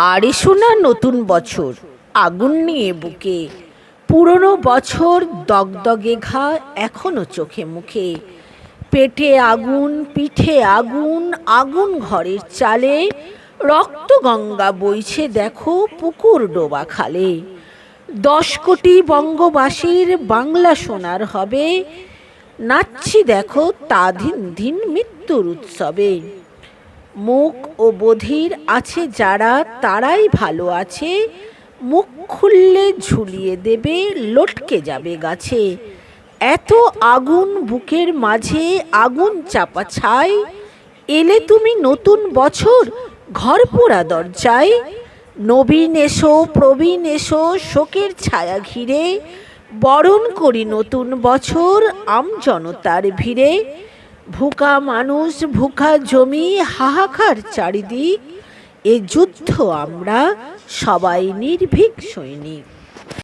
আর এসো না নতুন বছর আগুন নিয়ে বুকে, পুরনো বছর দগদগে ঘা এখনো চোখে মুখে। পেটে আগুন, পিঠে আগুন, আগুন ঘরের চালে, রক্ত গঙ্গা বইছে দেখো পুকুর ডোবা খালে। 10 কোটি বঙ্গবাসীর বাংলা সোনার হবে, নাচছি দেখো তা দিন দিন মৃত্যুর উৎসবে। মুখ ও বধির আছে যারা তারাই ভালো আছে, মুখ খুললে ঝুলিয়ে দেবে লটকে যাবে গাছে। এত আগুন বুকের মাঝে আগুন চাপা ছাই, এলে তুমি নতুন বছর ঘর পোড়া দরজায়। নবীন এসো প্রবীণ এসো শোকের ছায়া ঘিরে, বরণ করি নতুন বছর আমজনতার ভিড়ে। ভুকা মানুষ ভুকা জমি হাহাকার চারিদিক, এ যুদ্ধ আমরা সবাই নির্ভীক সৈনিক।